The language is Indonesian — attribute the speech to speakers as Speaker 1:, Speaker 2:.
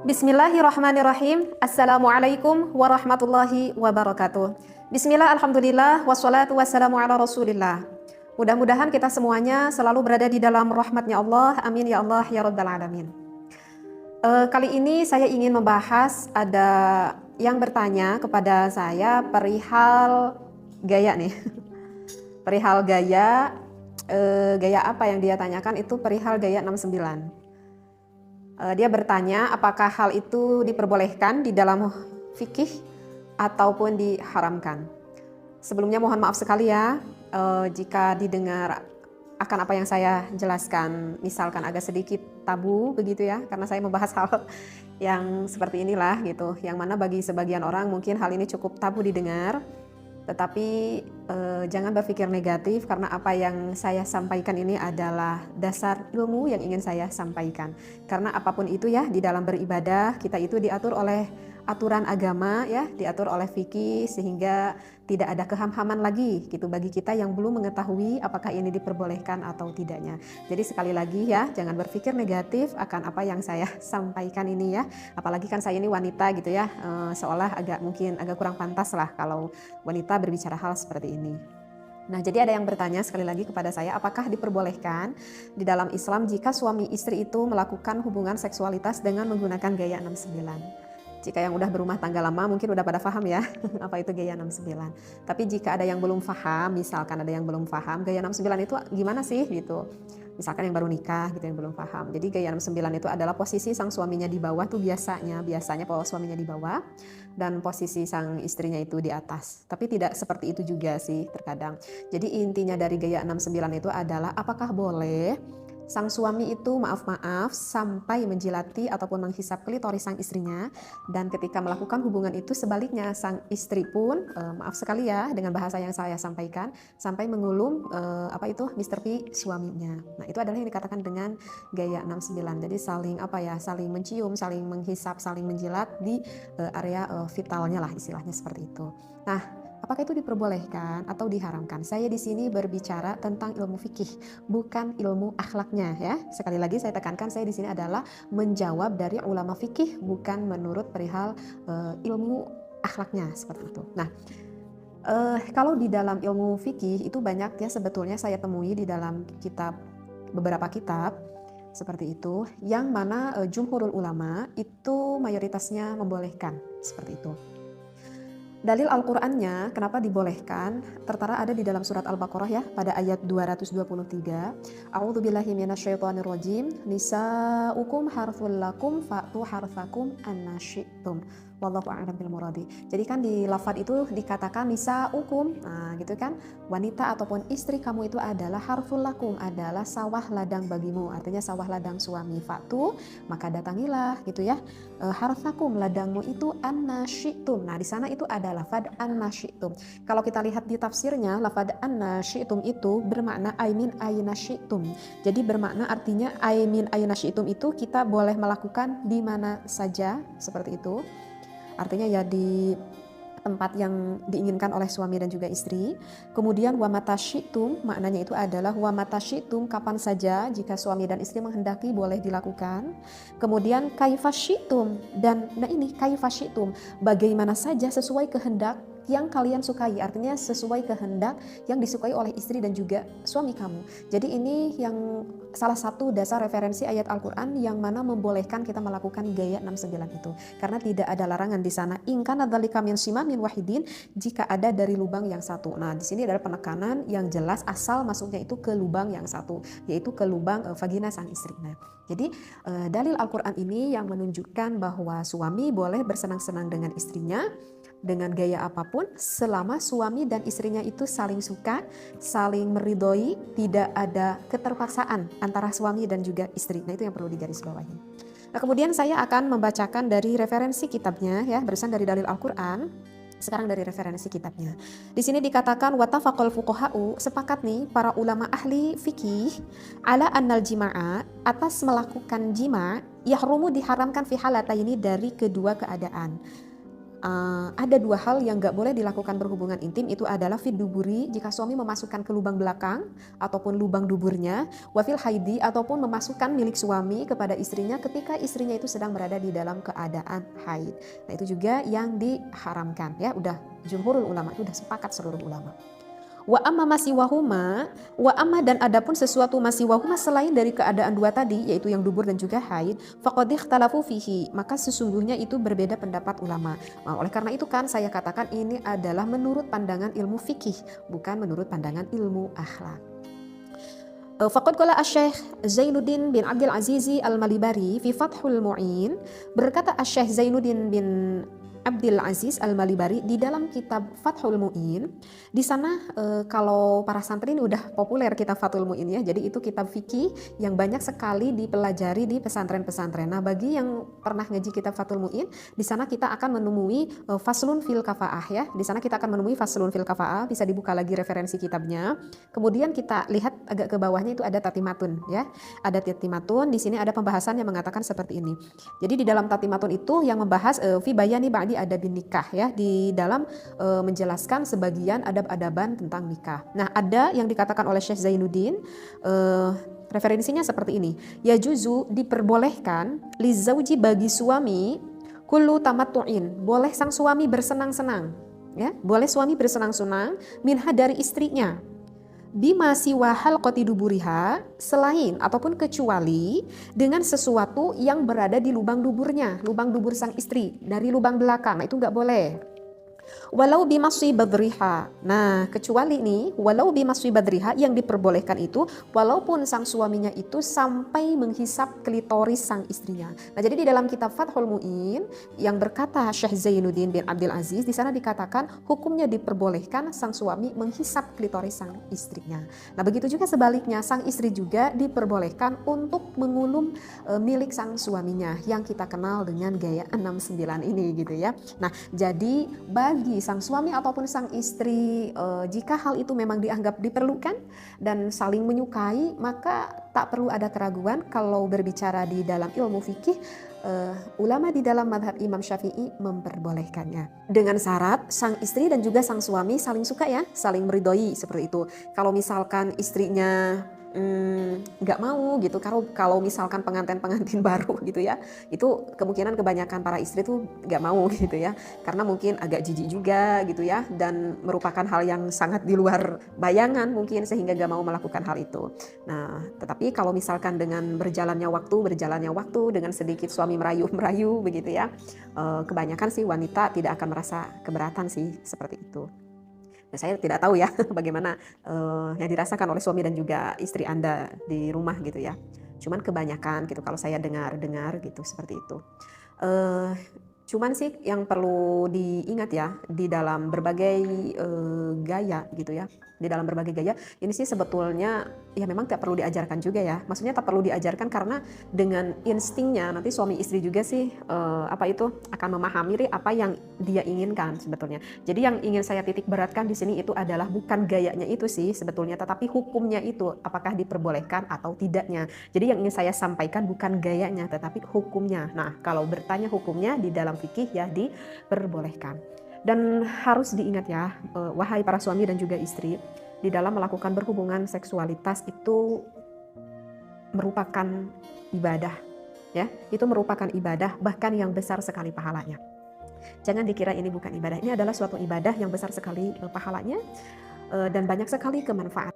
Speaker 1: Bismillahirrahmanirrahim. Assalamualaikum warahmatullahi wabarakatuh. Bismillah, alhamdulillah, wassalatu wassalamu ala rasulillah. Mudah-mudahan kita semuanya selalu berada di dalam rahmatnya Allah. Amin ya Allah ya rabbal alamin. Kali ini saya ingin membahas, ada yang bertanya kepada saya perihal gaya nih. Perihal gaya, gaya apa yang dia tanyakan itu perihal gaya 69. Dia bertanya apakah hal itu diperbolehkan di dalam fikih ataupun diharamkan. Sebelumnya mohon maaf sekali ya jika didengar akan apa yang saya jelaskan misalkan agak sedikit tabu begitu ya, karena saya membahas hal yang seperti inilah gitu, yang mana bagi sebagian orang mungkin hal ini cukup tabu didengar. Tetapi jangan berpikir negatif, karena apa yang saya sampaikan ini adalah dasar ilmu yang ingin saya sampaikan. Karena apapun itu ya, di dalam beribadah kita itu diatur oleh aturan agama ya, diatur oleh fikih, sehingga tidak ada kehamhaman lagi gitu bagi kita yang belum mengetahui apakah ini diperbolehkan atau tidaknya. Jadi sekali lagi ya, jangan berpikir negatif akan apa yang saya sampaikan ini ya. Apalagi kan saya ini wanita gitu ya, seolah mungkin agak kurang pantas lah kalau wanita berbicara hal seperti ini. Nah, jadi ada yang bertanya sekali lagi kepada saya, apakah diperbolehkan di dalam Islam jika suami istri itu melakukan hubungan seksualitas dengan menggunakan gaya 69? Jika yang udah berumah tangga lama mungkin udah pada paham ya apa itu gaya 69. Tapi jika ada yang belum paham, misalkan ada yang belum paham gaya 69 itu gimana sih gitu. Misalkan yang baru nikah gitu yang belum paham. Jadi gaya 69 itu adalah posisi sang suaminya di bawah tuh biasanya bahwa suaminya di bawah dan posisi sang istrinya itu di atas. Tapi tidak seperti itu juga sih terkadang. Jadi intinya dari gaya 69 itu adalah apakah boleh sang suami itu maaf-maaf sampai menjilati ataupun menghisap klitoris sang istrinya, dan ketika melakukan hubungan itu sebaliknya sang istri pun maaf sekali ya dengan bahasa yang saya sampaikan, sampai mengulum Mr. P suaminya. Nah, itu adalah yang dikatakan dengan gaya 69. Jadi saling mencium, saling menghisap, saling menjilat di area vitalnya lah istilahnya seperti itu. Nah, apakah itu diperbolehkan atau diharamkan? Saya di sini berbicara tentang ilmu fikih, bukan ilmu akhlaknya ya. Sekali lagi saya tekankan, saya di sini adalah menjawab dari ulama fikih, bukan menurut perihal ilmu akhlaknya seperti itu. Nah, kalau di dalam ilmu fikih itu banyak ya sebetulnya saya temui di dalam beberapa kitab seperti itu, yang mana jumhurul ulama itu mayoritasnya membolehkan seperti itu. Dalil Al-Qur'annya kenapa dibolehkan tertera ada di dalam surat Al-Baqarah ya, pada ayat 223. A'udzubillahi minasyaitonirrajim. Nisa'ukum harthul lakum fa'tu harthakum anna syi'tum. Wallahu a'lam bil muradi. Jadi kan di lafaz itu dikatakan nisa'ukum. Nah, gitu kan, wanita ataupun istri kamu itu adalah harthul lakum, adalah sawah ladang bagimu. Artinya sawah ladang suami. Fa'tu, maka datangilah gitu ya. Harthakum, ladangmu itu anna syi'tum. Nah, di sana itu ada lafad anna syi'tum. Kalau kita lihat di tafsirnya, lafad anna syi'tum itu bermakna aimin ayna syi'tum. Jadi bermakna artinya aimin ayna syi'tum itu kita boleh melakukan di mana saja seperti itu. Artinya ya di tempat yang diinginkan oleh suami dan juga istri. Kemudian wa mata syi'tum, maknanya itu adalah wa mata syi'tum, kapan saja jika suami dan istri menghendaki boleh dilakukan. Kemudian kaifa syi'tum, dan nah ini kaifa syi'tum, bagaimana saja sesuai kehendak yang kalian sukai, artinya sesuai kehendak yang disukai oleh istri dan juga suami kamu. Jadi ini yang salah satu dasar referensi ayat Al-Quran yang mana membolehkan kita melakukan gaya 69 itu, karena tidak ada larangan di sana. In kana dzalika min simamin wahidin, jika ada dari lubang yang satu. Nah, di sini adalah penekanan yang jelas asal masuknya itu ke lubang yang satu, yaitu ke lubang vagina sang istri. Nah, jadi dalil Al-Quran ini yang menunjukkan bahwa suami boleh bersenang-senang dengan istrinya dengan gaya apapun selama suami dan istrinya itu saling suka, saling meridhoi, tidak ada keterpaksaan antara suami dan juga istri. Nah, itu yang perlu digarisbawahi. Nah, kemudian saya akan membacakan dari referensi kitabnya ya, barusan dari dalil Al-Qur'an. Sekarang dari referensi kitabnya. Di sini dikatakan wattafaqal fuqaha'u, sepakat nih para ulama ahli fikih ala annal jima'a, atas melakukan jima' yahrumu, diharamkan fi halataini, dari kedua keadaan. ada dua hal yang nggak boleh dilakukan berhubungan intim, itu adalah fid duburi, jika suami memasukkan ke lubang belakang ataupun lubang duburnya, wafil haidi, ataupun memasukkan milik suami kepada istrinya ketika istrinya itu sedang berada di dalam keadaan haid. Nah itu juga yang diharamkan ya, udah jumhurul ulama, itu udah sepakat seluruh ulama. Wa amma masiwahuma, wa amma dan adapun sesuatu masiwahuma selain dari keadaan dua tadi, yaitu yang dubur dan juga haid, faqad ikhtalafu fihi, maka sesungguhnya itu berbeda pendapat ulama. Nah, oleh karena itu kan saya katakan ini adalah menurut pandangan ilmu fikih, bukan menurut pandangan ilmu akhlak. Faqad qala Asy-Syaikh Zainuddin bin Abdul Azizi Al-Malibari fi Fathul Mu'in, berkata Asy-Syaikh Zainuddin bin Abdul Aziz Al-Malibari di dalam kitab Fathul Mu'in. Di sana kalau para santri ini udah populer kitab Fathul Mu'in ya. Jadi itu kitab fikih yang banyak sekali dipelajari di pesantren-pesantren. Nah, bagi yang pernah ngaji kitab Fathul Mu'in, di sana kita akan menemui faslun fil kafaah ya. Di sana kita akan menemui faslun fil kafaah, bisa dibuka lagi referensi kitabnya. Kemudian kita lihat agak ke bawahnya itu ada tatimatun ya. Ada tatimatun, di sini ada pembahasan yang mengatakan seperti ini. Jadi di dalam tatimatun itu yang membahas fi bayani ba'di adabin nikah ya, di dalam menjelaskan sebagian adab-adaban tentang nikah. Nah, ada yang dikatakan oleh Syekh Zainuddin, referensinya seperti ini. Ya juzu, diperbolehkan li zauji, bagi suami, kullu tamattu'in, boleh sang suami bersenang-senang ya, boleh suami bersenang-senang minha, dari istrinya, bima siwa halqati duburiha, selain ataupun kecuali dengan sesuatu yang berada di lubang duburnya, lubang dubur sang istri, dari lubang belakang. Nah, itu nggak boleh. Walau bimaswi badriha. Nah, kecuali nih, walau bimaswi badriha, yang diperbolehkan itu walaupun sang suaminya itu sampai menghisap klitoris sang istrinya. Nah, jadi di dalam kitab Fathul Mu'in yang berkata Syekh Zainuddin bin Abdul Aziz, di sana dikatakan hukumnya diperbolehkan sang suami menghisap klitoris sang istrinya. Nah, begitu juga sebaliknya, sang istri juga diperbolehkan untuk mengulum milik sang suaminya yang kita kenal dengan gaya 69 ini gitu ya. Nah, jadi bagi sang suami ataupun sang istri, jika hal itu memang dianggap diperlukan dan saling menyukai, maka tak perlu ada keraguan kalau berbicara di dalam ilmu fikih, ulama di dalam madhab Imam Syafi'i memperbolehkannya. Dengan syarat sang istri dan juga sang suami saling suka ya, saling meridhoi seperti itu. Kalau misalkan istrinya nggak mau gitu, kalau misalkan pengantin baru gitu ya, itu kemungkinan kebanyakan para istri tuh nggak mau gitu ya, karena mungkin agak jijik juga gitu ya, dan merupakan hal yang sangat di luar bayangan mungkin, sehingga nggak mau melakukan hal itu. Nah, tetapi kalau misalkan dengan berjalannya waktu dengan sedikit suami merayu begitu ya, kebanyakan sih wanita tidak akan merasa keberatan sih seperti itu. Nah, saya tidak tahu ya bagaimana yang dirasakan oleh suami dan juga istri Anda di rumah gitu ya. Cuman kebanyakan gitu kalau saya dengar gitu seperti itu. Cuman sih yang perlu diingat ya, di dalam berbagai gaya gitu ya, di dalam berbagai gaya ini sih sebetulnya ya memang tak perlu diajarkan juga ya. Maksudnya tak perlu diajarkan karena dengan instingnya nanti suami istri juga sih akan memahami apa yang dia inginkan sebetulnya. Jadi yang ingin saya titik beratkan di sini itu adalah bukan gayanya itu sih sebetulnya, tetapi hukumnya itu apakah diperbolehkan atau tidaknya. Jadi yang ingin saya sampaikan bukan gayanya tetapi hukumnya. Nah, kalau bertanya hukumnya di dalam fikih ya diperbolehkan. Dan harus diingat ya, wahai para suami dan juga istri, di dalam melakukan berhubungan seksualitas itu merupakan ibadah ya, itu merupakan ibadah bahkan yang besar sekali pahalanya. Jangan dikira ini bukan ibadah, ini adalah suatu ibadah yang besar sekali pahalanya dan banyak sekali kemanfaatan.